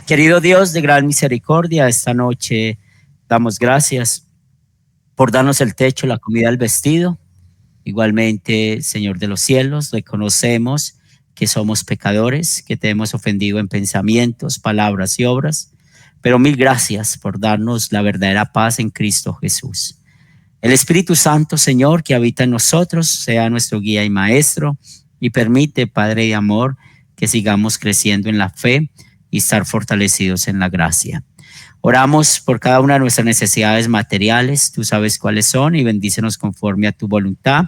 Querido Dios de gran misericordia, esta noche damos gracias por darnos el techo, la comida, el vestido. Igualmente, Señor de los cielos, reconocemos que somos pecadores, que te hemos ofendido en pensamientos, palabras y obras, pero mil gracias por darnos la verdadera paz en Cristo Jesús. El Espíritu Santo, Señor, que habita en nosotros, sea nuestro guía y maestro y permite, Padre de amor, que sigamos creciendo en la fe y estar fortalecidos en la gracia. Oramos por cada una de nuestras necesidades materiales, tú sabes cuáles son, y bendícenos conforme a tu voluntad,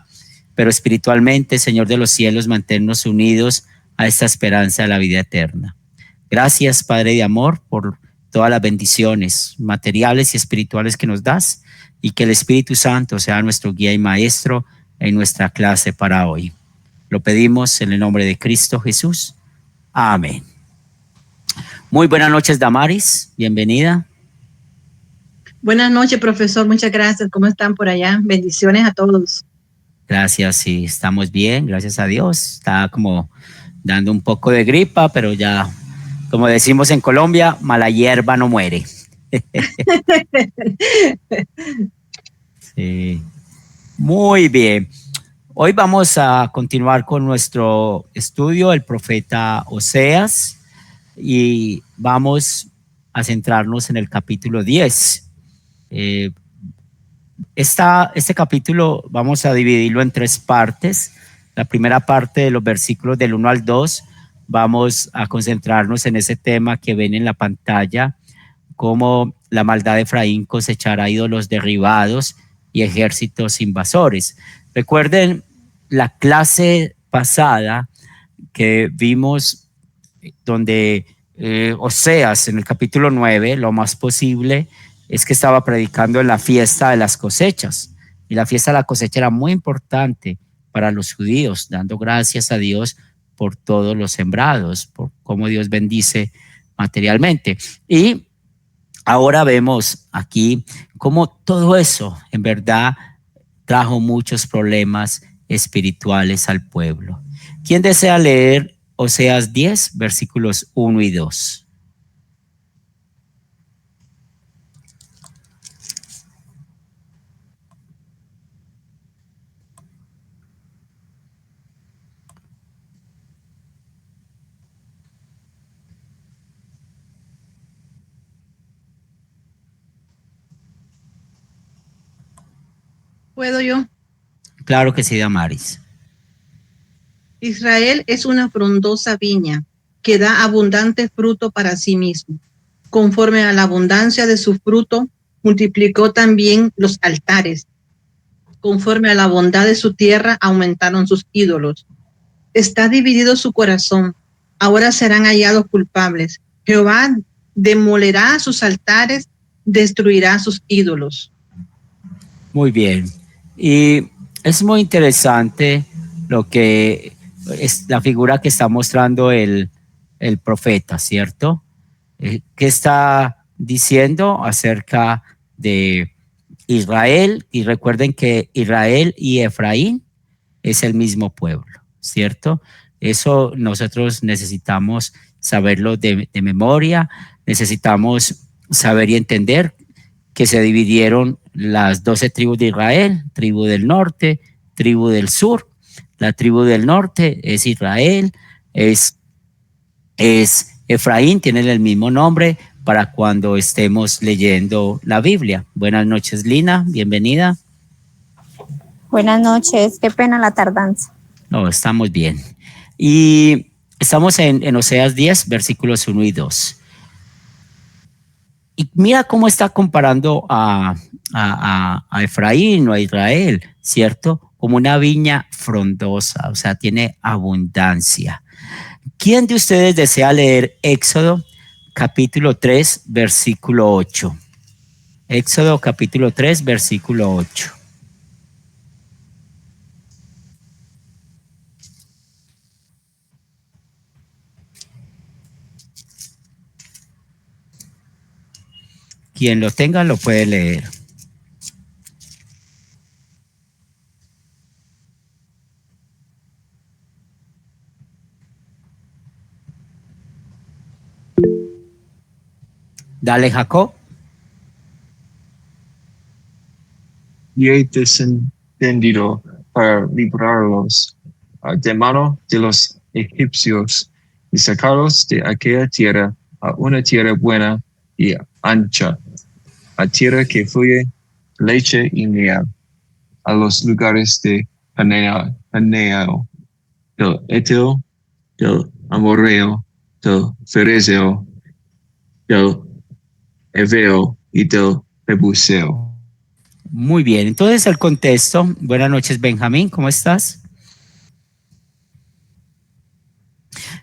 pero espiritualmente, Señor de los cielos, manténnos unidos a esta esperanza de la vida eterna. Gracias, Padre de amor, por todas las bendiciones materiales y espirituales que nos das, y que el Espíritu Santo sea nuestro guía y maestro en nuestra clase para hoy. Lo pedimos en el nombre de Cristo Jesús. Amén. Muy buenas noches, Damaris. Bienvenida. Buenas noches, profesor. Muchas gracias. ¿Cómo están por allá? Bendiciones a todos. Gracias, sí, estamos bien, gracias a Dios. Está como dando un poco de gripa, pero ya, como decimos en Colombia, mala hierba no muere. Sí. Muy bien. Hoy vamos a continuar con nuestro estudio, el profeta Oseas, y vamos a centrarnos en el capítulo 10. Este capítulo vamos a dividirlo en tres partes. La primera parte de los versículos del 1 al 2 vamos a concentrarnos en ese tema que ven en la pantalla, cómo la maldad de Efraín cosechará ídolos derribados y ejércitos invasores. Recuerden la clase pasada que vimos donde Oseas en el capítulo 9, lo más posible es que estaba predicando en la fiesta de las cosechas. Y la fiesta de la cosecha era muy importante para los judíos, dando gracias a Dios por todos los sembrados, por cómo Dios bendice materialmente. Y ahora vemos aquí cómo todo eso en verdad trajo muchos problemas espirituales al pueblo. ¿Quién desea leer Oseas 10, versículos 1 y 2? ¿Puedo yo? Claro que sí, Damaris. Israel es una frondosa viña que da abundante fruto para sí mismo. Conforme a la abundancia de su fruto, multiplicó también los altares. Conforme a la bondad de su tierra, aumentaron sus ídolos. Está dividido su corazón. Ahora serán hallados culpables. Jehová demolerá sus altares, destruirá sus ídolos. Muy bien. Y es muy interesante lo que es la figura que está mostrando el profeta, ¿cierto? ¿Qué está diciendo acerca de Israel? Y recuerden que Israel y Efraín es el mismo pueblo, ¿cierto? Eso nosotros necesitamos saberlo de memoria, necesitamos saber y entender que se dividieron las 12 tribus de Israel, tribu del norte, tribu del sur. La tribu del norte es Israel, es Efraín, tienen el mismo nombre para cuando estemos leyendo la Biblia. Buenas noches, Lina, bienvenida. Buenas noches, qué pena la tardanza. No, estamos bien. Y estamos en Oseas 10, versículos 1 y 2. Y mira cómo está comparando a Efraín o a Israel, ¿cierto? Como una viña frondosa, o sea, tiene abundancia. ¿Quién de ustedes desea leer Éxodo capítulo 3, versículo 8? Éxodo capítulo 3, versículo 8. Quien lo tenga lo puede leer. Dale, Jacob. Y he descendido para librarlos de mano de los egipcios y sacarlos de aquella tierra a una tierra buena y ancha, a tierra que fluye leche y miel, a los lugares de Caneo, del Eteo, del Amorreo, del Ferezeo, del Eveo y del Jebuseo. Muy bien, entonces el contexto. Buenas noches, Benjamín, ¿cómo estás?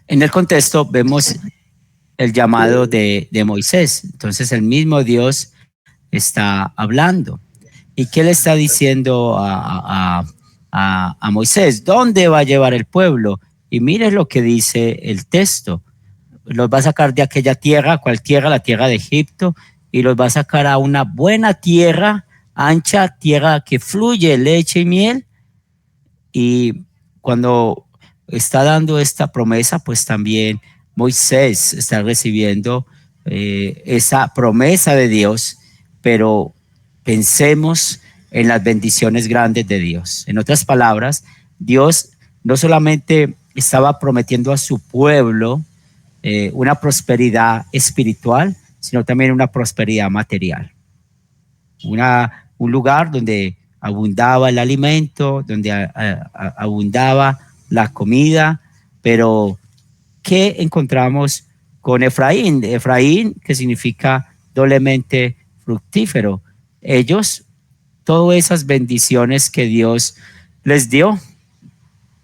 En el contexto vemos el llamado de Moisés. Entonces el mismo Dios está hablando. ¿Y qué le está diciendo a Moisés? ¿Dónde va a llevar el pueblo? Y mire lo que dice el texto. Los va a sacar de aquella tierra, ¿cuál tierra? La tierra de Egipto, y los va a sacar a una buena tierra, ancha, tierra que fluye leche y miel. Y cuando está dando esta promesa, pues también Moisés está recibiendo esa promesa de Dios, pero pensemos en las bendiciones grandes de Dios. En otras palabras, Dios no solamente estaba prometiendo a su pueblo una prosperidad espiritual, sino también una prosperidad material. Un lugar donde abundaba el alimento, donde abundaba la comida, pero ¿qué encontramos con Efraín? Efraín, que significa doblemente fructífero. Ellos, todas esas bendiciones que Dios les dio,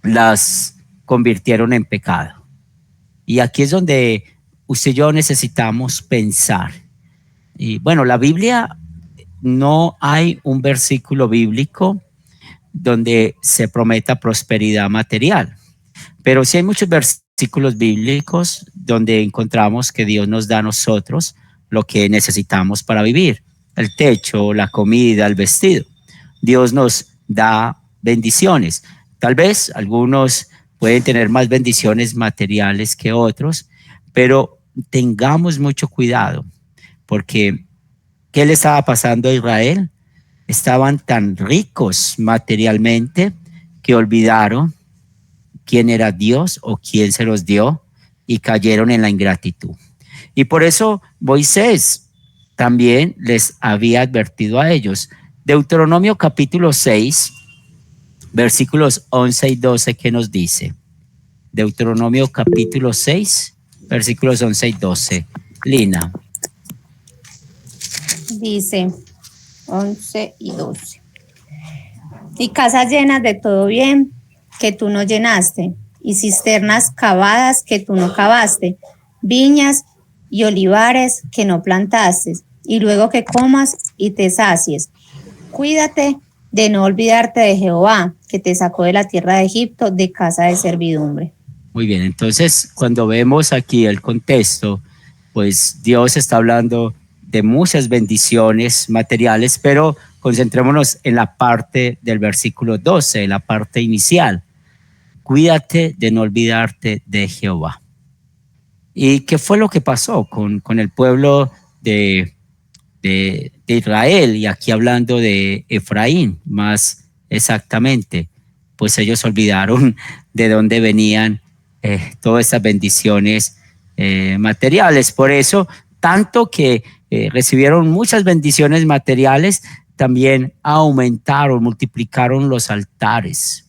las convirtieron en pecado. Y aquí es donde usted y yo necesitamos pensar. Y bueno, la Biblia, no hay un versículo bíblico donde se prometa prosperidad material, pero sí hay muchos versículos bíblicos donde encontramos que Dios nos da a nosotros lo que necesitamos para vivir: el techo, la comida, el vestido. Dios nos da bendiciones. Tal vez algunos pueden tener más bendiciones materiales que otros, pero tengamos mucho cuidado, porque ¿qué le estaba pasando a Israel? Estaban tan ricos materialmente que olvidaron quién era Dios o quién se los dio y cayeron en la ingratitud. Y por eso Moisés también les había advertido a ellos. Deuteronomio capítulo 6, versículos 11 y 12, ¿qué nos dice? Deuteronomio capítulo 6, versículos 11 y 12. Lina. Dice 11 y 12. Y casas llenas de todo bien que tú no llenaste, y cisternas cavadas que tú no cavaste, viñas y olivares que no plantaste, y luego que comas y te sacies. Cuídate de no olvidarte de Jehová, que te sacó de la tierra de Egipto, de casa de servidumbre. Muy bien, entonces cuando vemos aquí el contexto, pues Dios está hablando de muchas bendiciones materiales, pero concentrémonos en la parte del versículo 12, la parte inicial. Cuídate de no olvidarte de Jehová. ¿Y qué fue lo que pasó con el pueblo de Israel? Y aquí hablando de Efraín, más exactamente, pues ellos olvidaron de dónde venían todas esas bendiciones materiales. Por eso, tanto que recibieron muchas bendiciones materiales, también aumentaron, multiplicaron los altares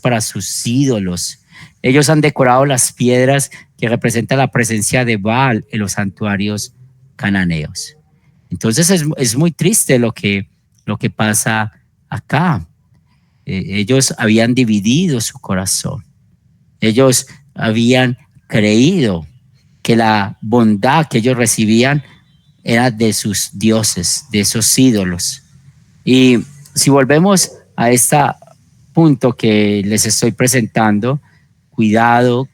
para sus ídolos. Ellos han decorado las piedras que representan la presencia de Baal en los santuarios cananeos. Entonces es muy triste lo que pasa acá. Ellos habían dividido su corazón. Ellos habían creído que la bondad que ellos recibían era de sus dioses, de esos ídolos. Y si volvemos a este punto que les estoy presentando, cuidado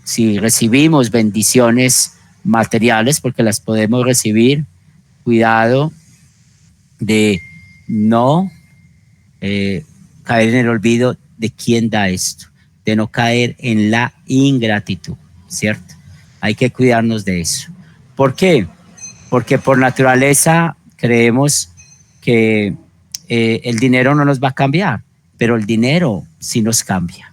si recibimos bendiciones materiales, porque las podemos recibir, cuidado de no caer en el olvido de quién da esto, de no caer en la ingratitud, ¿cierto? Hay que cuidarnos de eso. ¿Por qué? Porque por naturaleza creemos que el dinero no nos va a cambiar, pero el dinero sí nos cambia.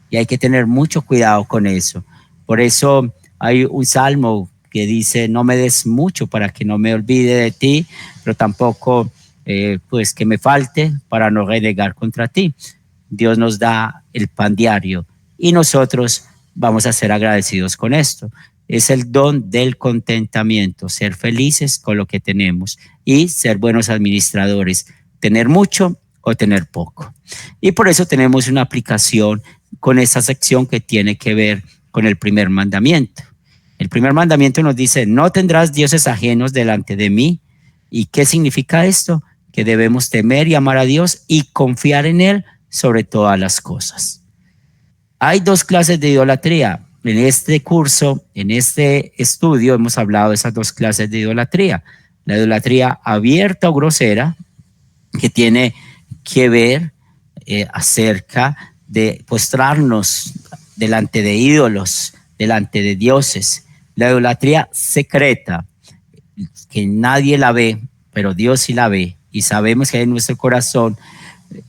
Y hay que tener mucho cuidado con eso. Por eso hay un salmo que dice, no me des mucho para que no me olvide de ti, pero tampoco pues que me falte para no renegar contra ti. Dios nos da el pan diario y nosotros vamos a ser agradecidos con esto. Es el don del contentamiento, ser felices con lo que tenemos y ser buenos administradores, tener mucho o tener poco. Y por eso tenemos una aplicación con esa sección que tiene que ver con el primer mandamiento. El primer mandamiento nos dice, no tendrás dioses ajenos delante de mí. ¿Y qué significa esto? Que debemos temer y amar a Dios y confiar en Él sobre todas las cosas. Hay dos clases de idolatría. En este curso, en este estudio, hemos hablado de esas dos clases de idolatría. La idolatría abierta o grosera, que tiene que ver acerca de postrarnos delante de ídolos, delante de dioses. La idolatría secreta, que nadie la ve, pero Dios sí la ve, y sabemos que hay en nuestro corazón,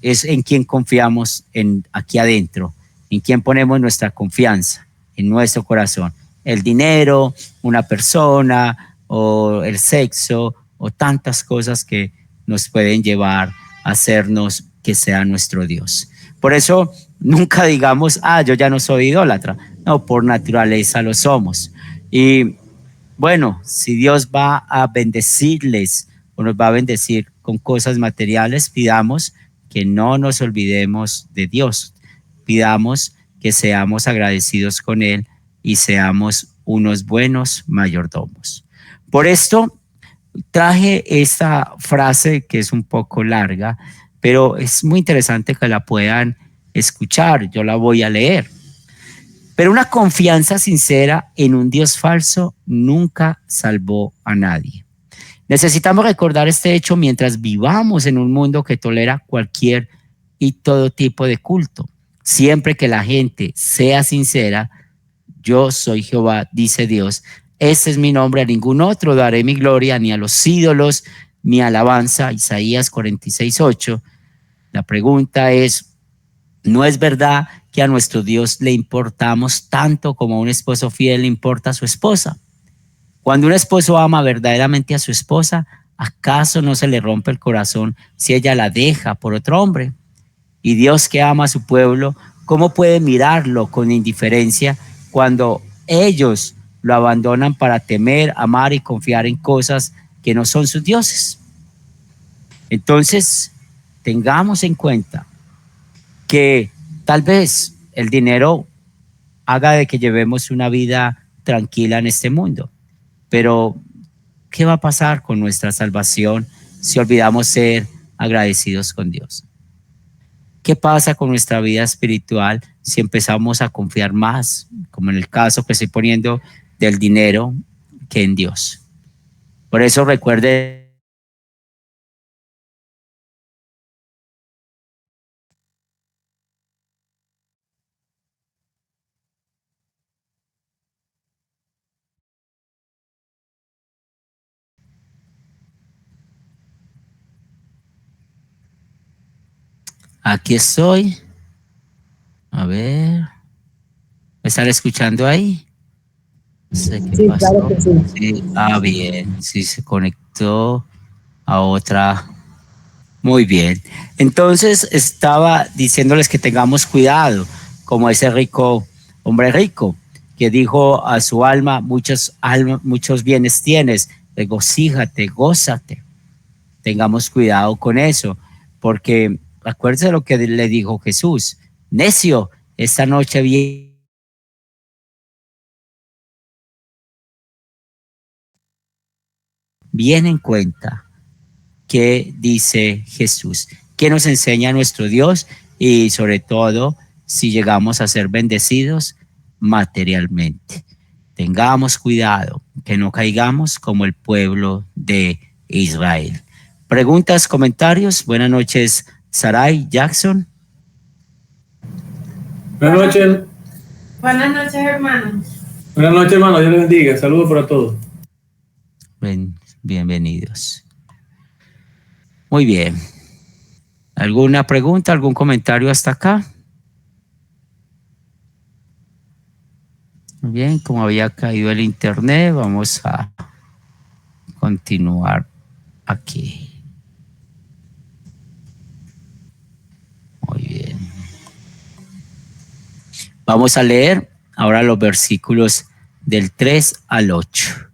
es en quien confiamos aquí adentro, en quien ponemos nuestra confianza, en nuestro corazón. El dinero, una persona, o el sexo, o tantas cosas que nos pueden llevar a hacernos que sea nuestro Dios. Por eso nunca digamos, yo ya no soy idólatra. No, por naturaleza lo somos. Y bueno, si Dios va a bendecirles o nos va a bendecir con cosas materiales, pidamos que no nos olvidemos de Dios. Pidamos que seamos agradecidos con Él y seamos unos buenos mayordomos. Por esto traje esta frase que es un poco larga, pero es muy interesante que la puedan escuchar. Yo la voy a leer. Pero una confianza sincera en un Dios falso nunca salvó a nadie. Necesitamos recordar este hecho mientras vivamos en un mundo que tolera cualquier y todo tipo de culto. Siempre que la gente sea sincera, yo soy Jehová, dice Dios, este es mi nombre, a ningún otro daré mi gloria, ni a los ídolos, ni alabanza. Isaías 46:8. La pregunta es, ¿no es verdad que a nuestro Dios le importamos tanto como a un esposo fiel le importa a su esposa? Cuando un esposo ama verdaderamente a su esposa, ¿acaso no se le rompe el corazón si ella la deja por otro hombre? Y Dios, que ama a su pueblo, ¿cómo puede mirarlo con indiferencia cuando ellos lo abandonan para temer, amar y confiar en cosas que no son sus dioses? Entonces, tengamos en cuenta que tal vez el dinero haga de que llevemos una vida tranquila en este mundo, pero ¿qué va a pasar con nuestra salvación si olvidamos ser agradecidos con Dios? ¿Qué pasa con nuestra vida espiritual si empezamos a confiar más, como en el caso que estoy poniendo, del dinero que en Dios? Por eso recuerde aquí estoy. A ver. ¿Me están escuchando ahí? No sé qué pasó. Claro que sí. Sí, bien. Sí, se conectó a otra. Muy bien. Entonces estaba diciéndoles que tengamos cuidado, como ese hombre rico, que dijo a su alma, muchos bienes tienes, regocíjate, gózate. Tengamos cuidado con eso, porque acuérdense de lo que le dijo Jesús, necio, esta noche viene. Bien en cuenta qué dice Jesús, qué nos enseña nuestro Dios y sobre todo si llegamos a ser bendecidos materialmente. Tengamos cuidado que no caigamos como el pueblo de Israel. Preguntas, comentarios. Buenas noches, Sarai, Jackson. Buenas noches. Buenas noches, hermanos. Buenas noches, hermano. Dios les bendiga. Saludos para todos. Bienvenidos. Muy bien. ¿Alguna pregunta, algún comentario hasta acá? Muy bien, como había caído el internet, vamos a continuar aquí. Muy bien. Vamos a leer ahora los versículos del 3 al 8.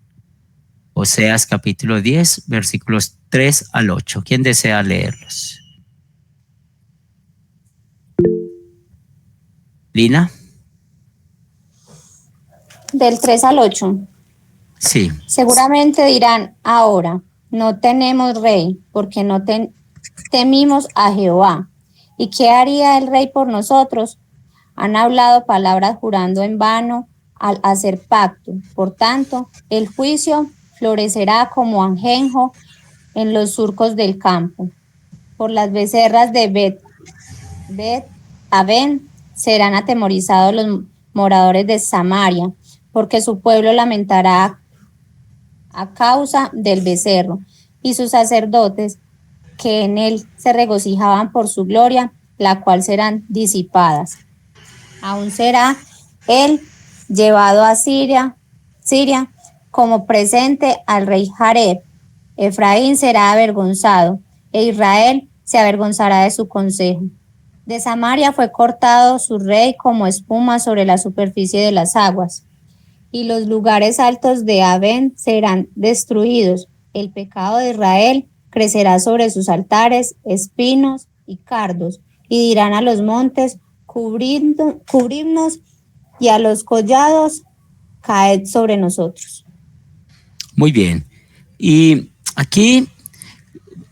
Oseas capítulo 10, versículos 3 al 8. ¿Quién desea leerlos? Lina. Del 3 al 8. Sí. Seguramente dirán ahora, no tenemos rey, porque no temimos a Jehová. ¿Y qué haría el rey por nosotros? Han hablado palabras jurando en vano al hacer pacto. Por tanto, el juicio florecerá como ajenjo en los surcos del campo. Por las becerras de Bet-Aven serán atemorizados los moradores de Samaria, porque su pueblo lamentará a causa del becerro, y sus sacerdotes, que en él se regocijaban por su gloria, la cual serán disipadas. Aún será él llevado a Siria como presente al rey Jareb. Efraín será avergonzado, e Israel se avergonzará de su consejo. De Samaria fue cortado su rey como espuma sobre la superficie de las aguas, y los lugares altos de Aven serán destruidos. El pecado de Israel crecerá sobre sus altares, espinos y cardos, y dirán a los montes, cubridnos, y a los collados, caed sobre nosotros. Muy bien. Y aquí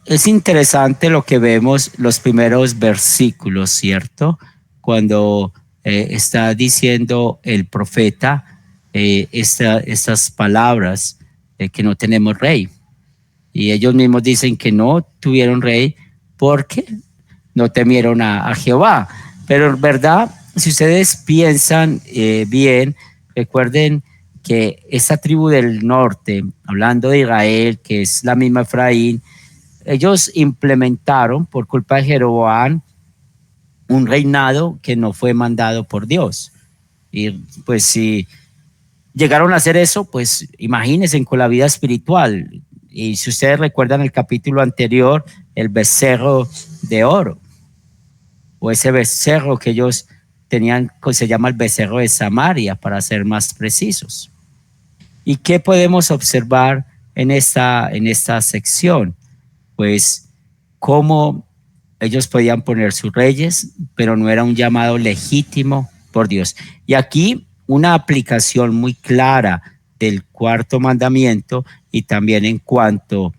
es interesante lo que vemos los primeros versículos, ¿cierto? Cuando está diciendo el profeta estas palabras que no tenemos rey. Y ellos mismos dicen que no tuvieron rey porque no temieron a Jehová. Pero en verdad, si ustedes piensan bien, recuerden que esa tribu del norte, hablando de Israel, que es la misma Efraín, ellos implementaron por culpa de Jeroboam un reinado que no fue mandado por Dios. Y pues si llegaron a hacer eso, pues imagínense con la vida espiritual. Y si ustedes recuerdan el capítulo anterior, el becerro de oro, o ese becerro que ellos tenían, que se llama el becerro de Samaria, para ser más precisos. ¿Y qué podemos observar en esta sección? Pues cómo ellos podían poner sus reyes, pero no era un llamado legítimo por Dios. Y aquí una aplicación muy clara del cuarto mandamiento, y también en cuanto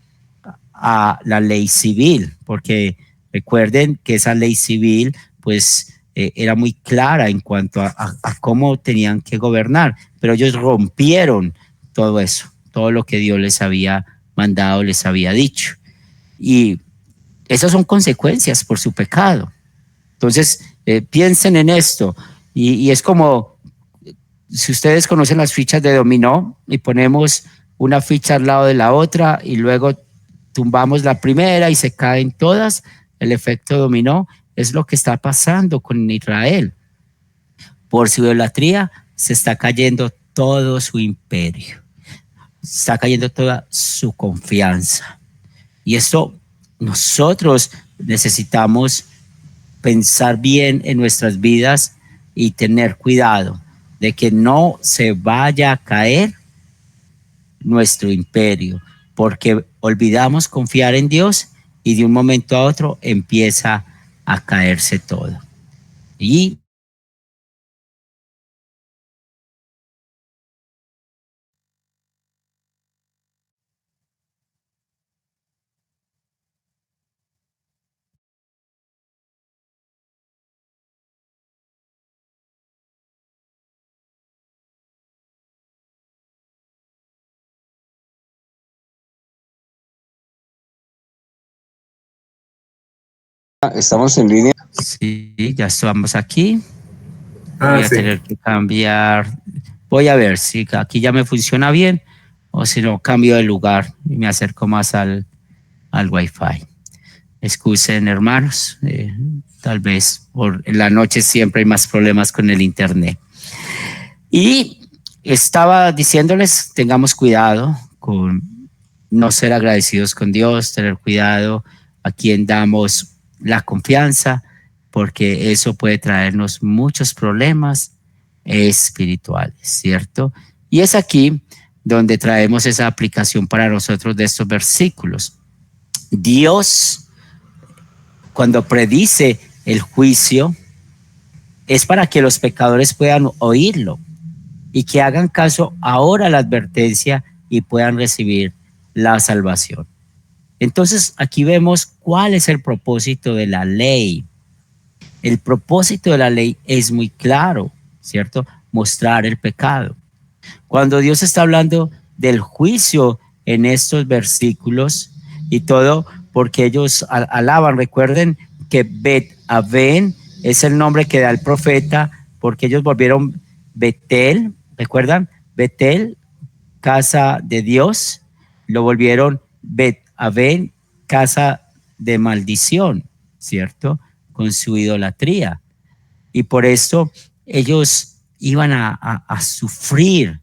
a la ley civil, porque recuerden que esa ley civil pues era muy clara en cuanto a cómo tenían que gobernar, pero ellos rompieron todo eso, todo lo que Dios les había mandado, les había dicho. Y esas son consecuencias por su pecado. Entonces, piensen en esto. Y es como si ustedes conocen las fichas de dominó y ponemos una ficha al lado de la otra y luego tumbamos la primera y se caen todas, el efecto dominó es lo que está pasando con Israel. Por su idolatría se está cayendo todo su imperio, está cayendo toda su confianza. Y esto nosotros necesitamos pensar bien en nuestras vidas y tener cuidado de que no se vaya a caer nuestro imperio, porque olvidamos confiar en Dios y de un momento a otro empieza a caerse todo. Y Estamos en línea. sí, ya estamos aquí. Voy a tener que cambiar. Voy a ver si aquí ya me funciona bien o si no cambio de lugar y me acerco más al Wi-Fi. Excusen, hermanos, tal vez por la noche siempre hay más problemas con el internet. Y estaba diciéndoles, tengamos cuidado con no ser agradecidos con Dios, tener cuidado a quien damos la confianza, porque eso puede traernos muchos problemas espirituales, ¿cierto? Y es aquí donde traemos esa aplicación para nosotros de estos versículos. Dios, cuando predice el juicio, es para que los pecadores puedan oírlo y que hagan caso ahora a la advertencia y puedan recibir la salvación. Entonces, aquí vemos cuál es el propósito de la ley. El propósito de la ley es muy claro, ¿cierto? Mostrar el pecado. Cuando Dios está hablando del juicio en estos versículos y todo, porque ellos alaban, recuerden que Bet-Aven es el nombre que da el profeta, porque ellos volvieron Betel, ¿recuerdan? Betel, casa de Dios, lo volvieron Bet-Aven, casa de maldición, ¿cierto? Con su idolatría. Y por esto ellos iban a sufrir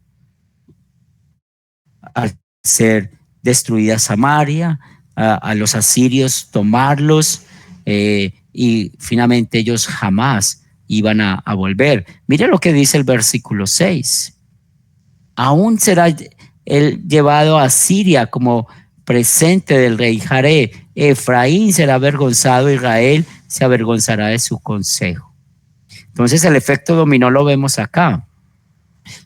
al ser destruida Samaria, a los asirios tomarlos, y finalmente ellos jamás iban a volver. Mire lo que dice el versículo 6. Aún será él llevado a Siria como presente del rey Jaré. Efraín será avergonzado, Israel se avergonzará de su consejo. Entonces el efecto dominó lo vemos acá.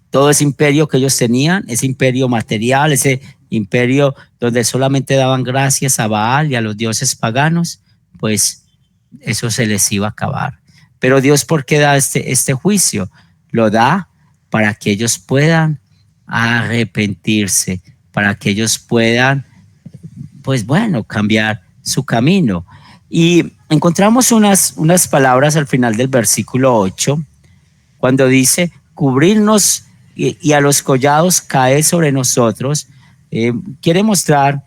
Todo ese imperio que ellos tenían, ese imperio material, ese imperio donde solamente daban gracias a Baal y a los dioses paganos, pues eso se les iba a acabar. Pero Dios, ¿por qué da este juicio? Lo da para que ellos puedan arrepentirse, para que ellos puedan, pues bueno, cambiar su camino. Y encontramos unas palabras al final del versículo 8, cuando dice, cubrirnos y a los collados caer sobre nosotros. Quiere mostrar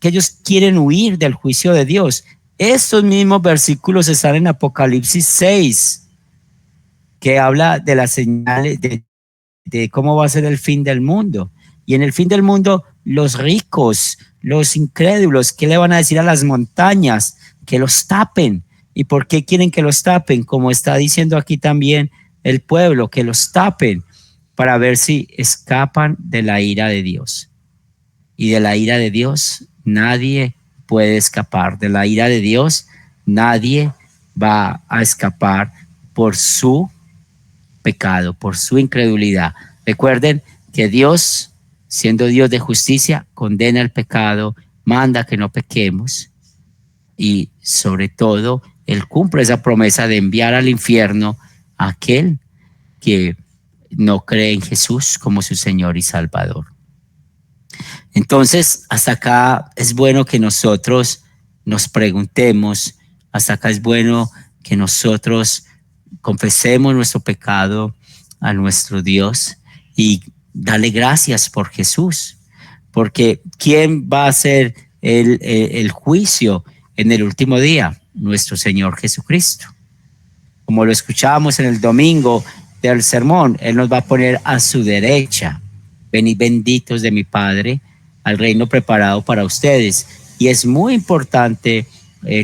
que ellos quieren huir del juicio de Dios. Estos mismos versículos están en Apocalipsis 6, que habla de las señales de cómo va a ser el fin del mundo. Y en el fin del mundo, los ricos, los incrédulos, ¿qué le van a decir a las montañas? Que los tapen. ¿Y por qué quieren que los tapen? Como está diciendo aquí también el pueblo, que los tapen para ver si escapan de la ira de Dios. Y de la ira de Dios nadie puede escapar. De la ira de Dios nadie va a escapar por su pecado, por su incredulidad. Recuerden que Dios, siendo Dios de justicia, condena el pecado, manda que no pequemos y sobre todo Él cumple esa promesa de enviar al infierno a aquel que no cree en Jesús como su Señor y Salvador. Entonces, hasta acá es bueno que nosotros nos preguntemos, hasta acá es bueno que nosotros confesemos nuestro pecado a nuestro Dios y darle gracias por Jesús, porque ¿quién va a hacer el juicio en el último día? Nuestro Señor Jesucristo. Como lo escuchábamos en el domingo del sermón, Él nos va a poner a su derecha. Venid benditos de mi Padre al reino preparado para ustedes. Y es muy importante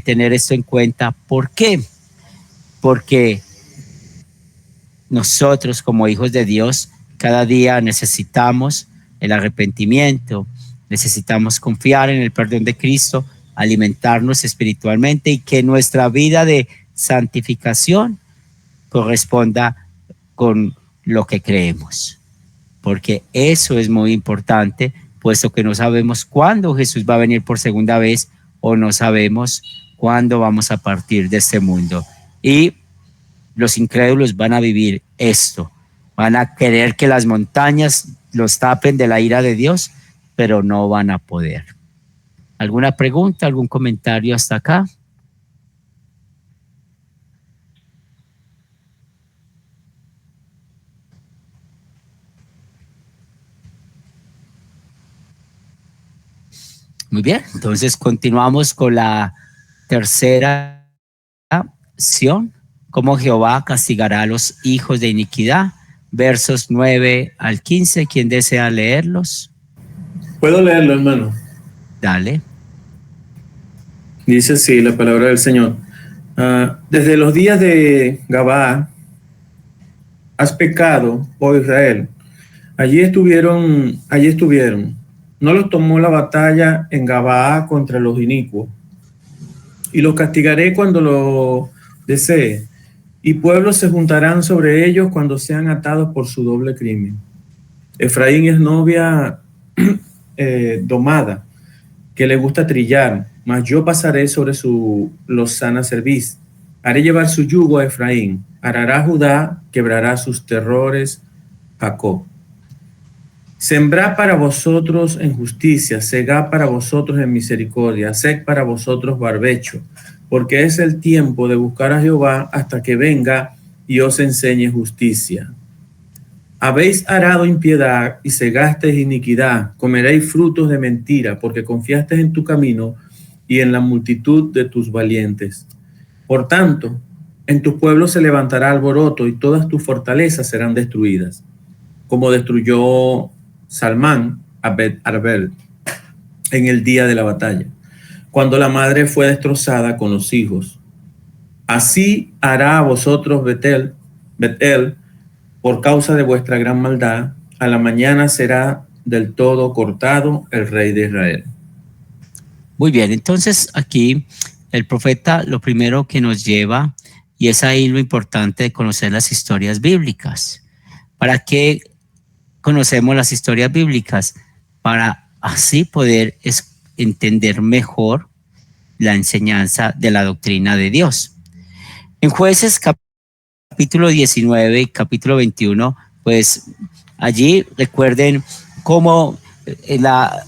tener esto en cuenta. ¿Por qué? Porque nosotros como hijos de Dios cada día necesitamos el arrepentimiento, necesitamos confiar en el perdón de Cristo, alimentarnos espiritualmente y que nuestra vida de santificación corresponda con lo que creemos, porque eso es muy importante, puesto que no sabemos cuándo Jesús va a venir por segunda vez o no sabemos cuándo vamos a partir de este mundo. Y los incrédulos van a vivir esto, van a querer que las montañas los tapen de la ira de Dios, pero no van a poder. ¿Alguna pregunta, algún comentario hasta acá? Muy bien, entonces continuamos con la tercera acción, cómo Jehová castigará a los hijos de iniquidad, versos 9 al 15. ¿Quién desea leerlos? ¿Puedo leerlo, hermano? Dale. Dice así la palabra del Señor. Desde los días de Gabaa has pecado, oh Israel. Allí estuvieron. No los tomó la batalla en Gabaa contra los inicuos. Y los castigaré cuando lo desee. Y pueblos se juntarán sobre ellos cuando sean atados por su doble crimen. Efraín es novia domada, que le gusta trillar, mas yo pasaré sobre su lozana cerviz. Haré llevar su yugo a Efraín. Arará Judá, quebrará sus terrores Jacob. Sembrad para vosotros en justicia, segad para vosotros en misericordia, haced para vosotros barbecho, porque es el tiempo de buscar a Jehová hasta que venga y os enseñe justicia. Habéis arado impiedad y segasteis iniquidad, comeréis frutos de mentira, porque confiasteis en tu camino y en la multitud de tus valientes. Por tanto, en tus pueblos se levantará alboroto y todas tus fortalezas serán destruidas, como destruyó Salmán a Bet Arbel en el día de la batalla, cuando la madre fue destrozada con los hijos. Así hará a vosotros Betel, por causa de vuestra gran maldad. A la mañana será del todo cortado el rey de Israel. Muy bien, entonces aquí el profeta lo primero que nos lleva, y es ahí lo importante de conocer las historias bíblicas. ¿Para qué conocemos las historias bíblicas? Para así poder entender mejor la enseñanza de la doctrina de Dios. En Jueces capítulo 19 y capítulo 21, pues allí recuerden cómo la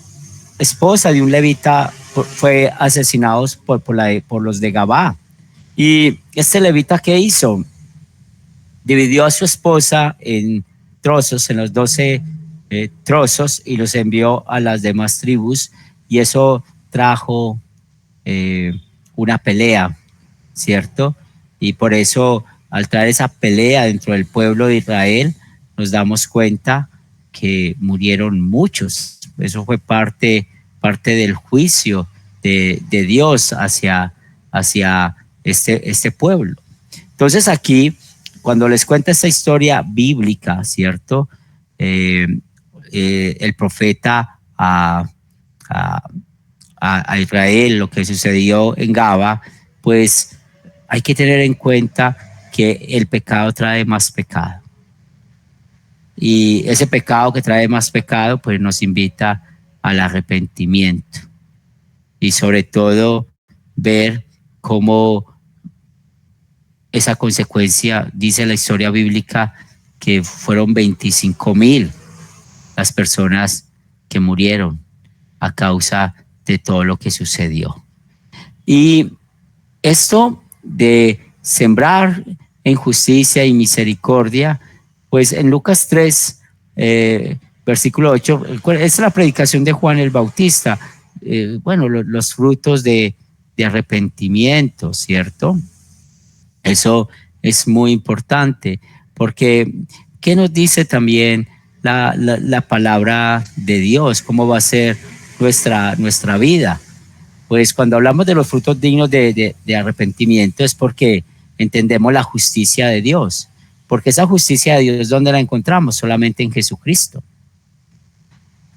esposa de un levita fue asesinado por los de Gabá. Y este levita, ¿qué hizo? Dividió a su esposa en trozos, en los 12 trozos, y los envió a las demás tribus, y eso trajo una pelea, ¿cierto? Y por eso, al traer esa pelea dentro del pueblo de Israel, nos damos cuenta que murieron muchos. Eso fue parte del juicio de Dios hacia este pueblo. Entonces aquí, cuando les cuenta esta historia bíblica, ¿cierto? El profeta a Israel, lo que sucedió en Gaba, pues hay que tener en cuenta que el pecado trae más pecado. Y ese pecado que trae más pecado, pues nos invita al arrepentimiento. Y sobre todo, ver cómo esa consecuencia, dice la historia bíblica, que fueron 25,000 las personas que murieron a causa de todo lo que sucedió. Y esto de sembrar en justicia y misericordia, pues en Lucas 3, versículo 8, es la predicación de Juan el Bautista, los frutos de arrepentimiento, ¿cierto? Eso es muy importante, porque ¿qué nos dice también la palabra de Dios? ¿Cómo va a ser nuestra vida? Pues cuando hablamos de los frutos dignos de arrepentimiento es porque entendemos la justicia de Dios, porque esa justicia de Dios, ¿dónde la encontramos? Solamente en Jesucristo.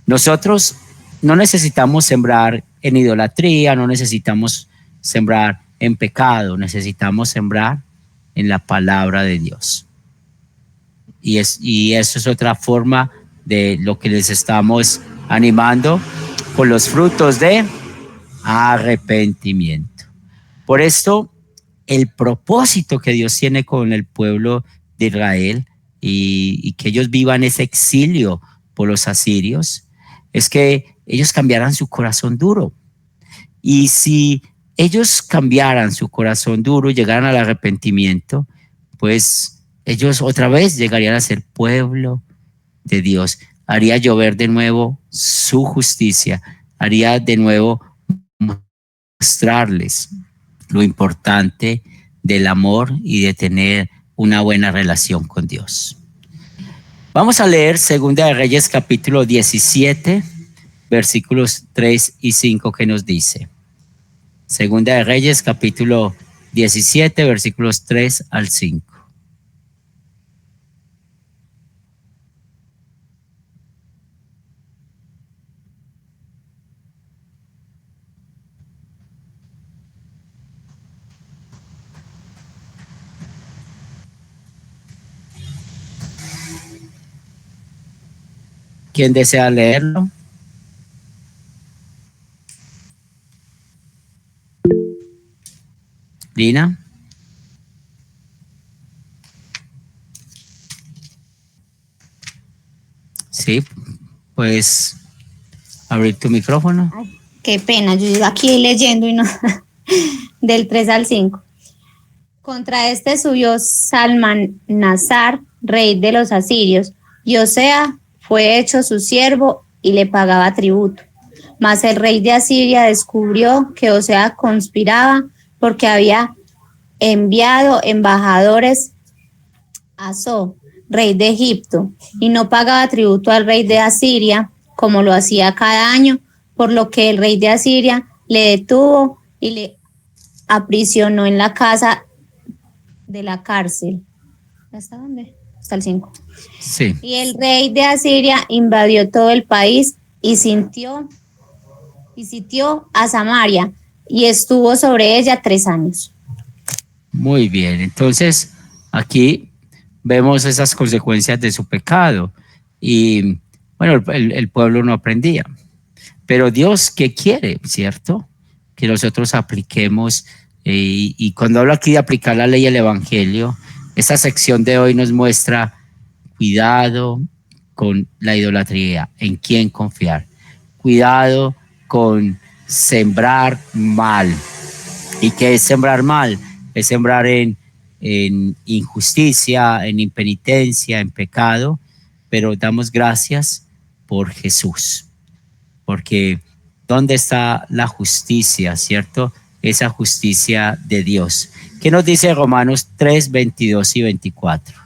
Nosotros no necesitamos sembrar en idolatría, no necesitamos sembrar en pecado, necesitamos sembrar en la palabra de Dios. Y eso es otra forma de lo que les estamos animando con los frutos de arrepentimiento. Por esto, el propósito que Dios tiene con el pueblo de Israel y que ellos vivan ese exilio por los asirios es que ellos cambiaran su corazón duro. Y si ellos cambiaran su corazón duro y llegaran al arrepentimiento, pues ellos otra vez llegarían a ser pueblo de Dios. Haría llover de nuevo su justicia, haría de nuevo mostrarles lo importante del amor y de tener una buena relación con Dios. Vamos a leer Segunda de Reyes capítulo 17, versículos 3 y 5 que nos dice. Segunda de Reyes capítulo 17, versículos 3 al 5. ¿Quién desea leerlo? Lina. Sí, pues abrir tu micrófono. Ay, qué pena, yo iba aquí leyendo y no. Del 3 al 5. Contra este subió Salmanasar, rey de los asirios, y Osea fue hecho su siervo y le pagaba tributo. Mas el rey de Asiria descubrió que Osea conspiraba porque había enviado embajadores a So, rey de Egipto, y no pagaba tributo al rey de Asiria como lo hacía cada año, por lo que el rey de Asiria le detuvo y le aprisionó en la casa de la cárcel. ¿Hasta dónde? Hasta el 5. Sí. Y el rey de Asiria invadió todo el país y sitió a Samaria y estuvo sobre ella 3 años. Muy bien, entonces aquí vemos esas consecuencias de su pecado y bueno, el pueblo no aprendía. Pero Dios, ¿qué quiere? ¿Cierto? Que nosotros apliquemos y cuando hablo aquí de aplicar la ley y el evangelio, esta sección de hoy nos muestra cuidado con la idolatría, en quién confiar, cuidado con sembrar mal. ¿Y qué es sembrar mal? Es sembrar en injusticia, en impenitencia, en pecado, pero damos gracias por Jesús, porque ¿dónde está la justicia, cierto? Esa justicia de Dios. ¿Qué nos dice Romanos 3, 22 y 24?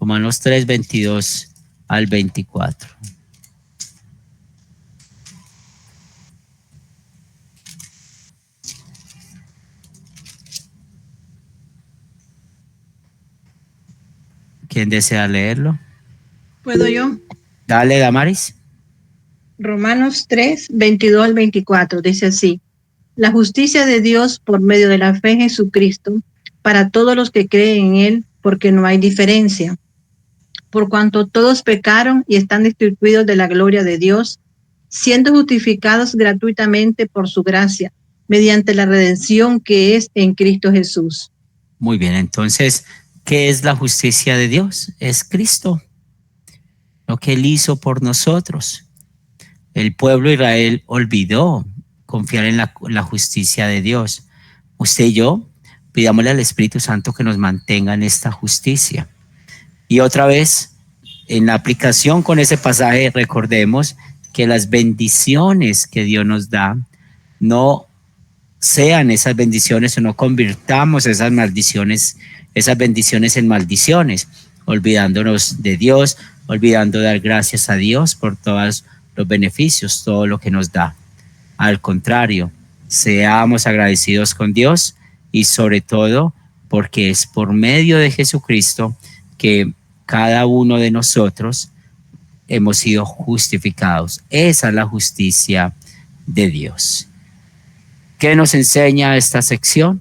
Romanos 3, 22 al 24. ¿Quién desea leerlo? ¿Puedo yo? Dale, Damaris. Romanos 3, 22 al 24, dice así: la justicia de Dios por medio de la fe en Jesucristo para todos los que creen en Él, porque no hay diferencia. Por cuanto todos pecaron y están destituidos de la gloria de Dios, siendo justificados gratuitamente por su gracia, mediante la redención que es en Cristo Jesús. Muy bien, entonces, ¿qué es la justicia de Dios? Es Cristo, lo que Él hizo por nosotros. El pueblo de Israel olvidó confiar en la justicia de Dios. Usted y yo, pidámosle al Espíritu Santo que nos mantenga en esta justicia. Y otra vez, en la aplicación con ese pasaje, recordemos que las bendiciones que Dios nos da no sean esas bendiciones o no convirtamos esas bendiciones en maldiciones, olvidándonos de Dios, olvidando dar gracias a Dios por todos los beneficios, todo lo que nos da. Al contrario, seamos agradecidos con Dios y sobre todo porque es por medio de Jesucristo que cada uno de nosotros hemos sido justificados. Esa es la justicia de Dios. ¿Qué nos enseña esta sección?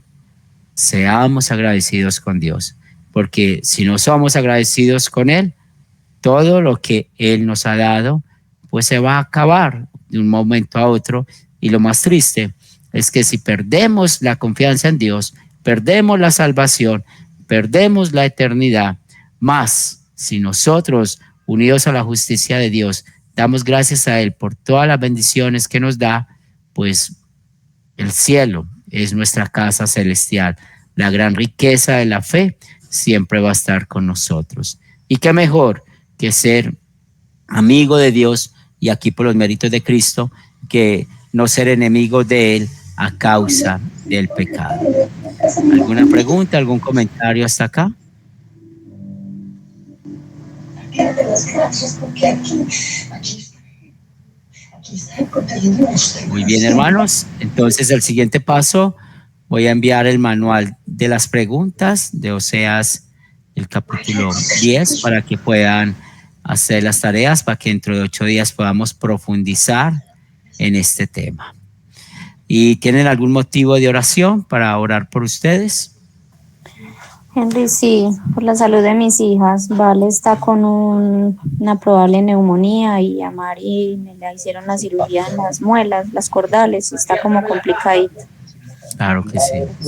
Seamos agradecidos con Dios, porque si no somos agradecidos con Él, todo lo que Él nos ha dado, pues se va a acabar de un momento a otro. Y lo más triste es que si perdemos la confianza en Dios, perdemos la salvación, perdemos la eternidad, más si nosotros, unidos a la justicia de Dios, damos gracias a Él por todas las bendiciones que nos da, pues el cielo es nuestra casa celestial. La gran riqueza de la fe siempre va a estar con nosotros. Y qué mejor que ser amigo de Dios y aquí por los méritos de Cristo, que no ser enemigos de Él a causa del pecado. ¿Alguna pregunta, algún comentario hasta acá? Muy bien, hermanos. Entonces, el siguiente paso, voy a enviar el manual de las preguntas de Oseas, el capítulo 10, para que puedan hacer las tareas, para que dentro de 8 días podamos profundizar en este tema. ¿Y tienen algún motivo de oración para orar por ustedes? Henry, sí, por la salud de mis hijas. Vale está con una probable neumonía y a Mari le hicieron la cirugía en las muelas, las cordales, y está como complicadita. Claro que sí.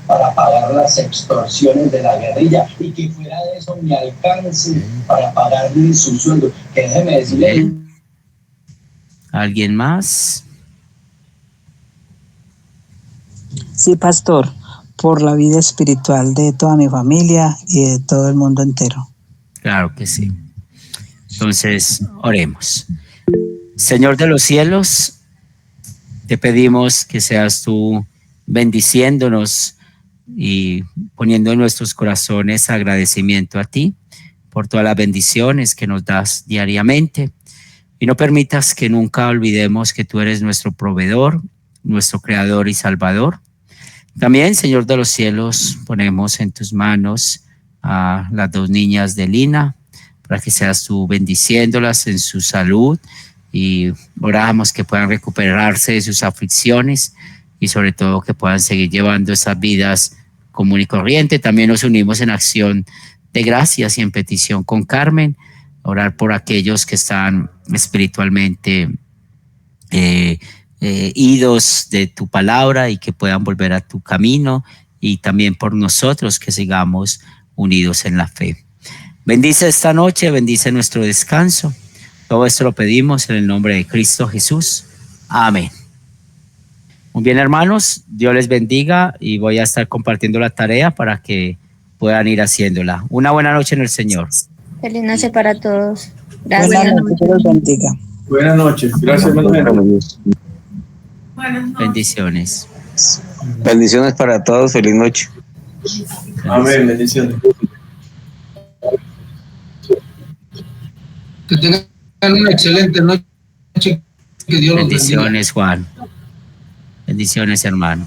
Para pagar las extorsiones de la guerrilla y que fuera de eso me alcance para pagarle su sueldo. Que déjeme decirle. ¿Alguien más? Sí, pastor, por la vida espiritual de toda mi familia y de todo el mundo entero. Claro que sí. Entonces, oremos. Señor de los cielos, te pedimos que seas tú bendiciéndonos y poniendo en nuestros corazones agradecimiento a ti por todas las bendiciones que nos das diariamente, y no permitas que nunca olvidemos que tú eres nuestro proveedor, nuestro creador y salvador. También, Señor de los cielos, ponemos en tus manos a las 2 niñas de Lina, para que seas tú bendiciéndolas en su salud, y oramos que puedan recuperarse de sus aflicciones y sobre todo que puedan seguir llevando esas vidas común y corriente. También nos unimos en acción de gracias y en petición con Carmen, orar por aquellos que están espiritualmente idos de tu palabra y que puedan volver a tu camino, y también por nosotros que sigamos unidos en la fe. Bendice esta noche, bendice nuestro descanso. Todo esto lo pedimos en el nombre de Cristo Jesús. Amén. Muy bien, hermanos, Dios les bendiga, y voy a estar compartiendo la tarea para que puedan ir haciéndola. Una buena noche en el Señor. Feliz noche para todos. Gracias. Buenas noches, Dios los bendiga. Buenas noches. Gracias, Manuel. Bendiciones. Bendiciones para todos. Feliz noche. Amén. Bendiciones. Que tengan una excelente noche. Que Dios los bendiga. Bendiciones, Juan. Bendiciones, hermano.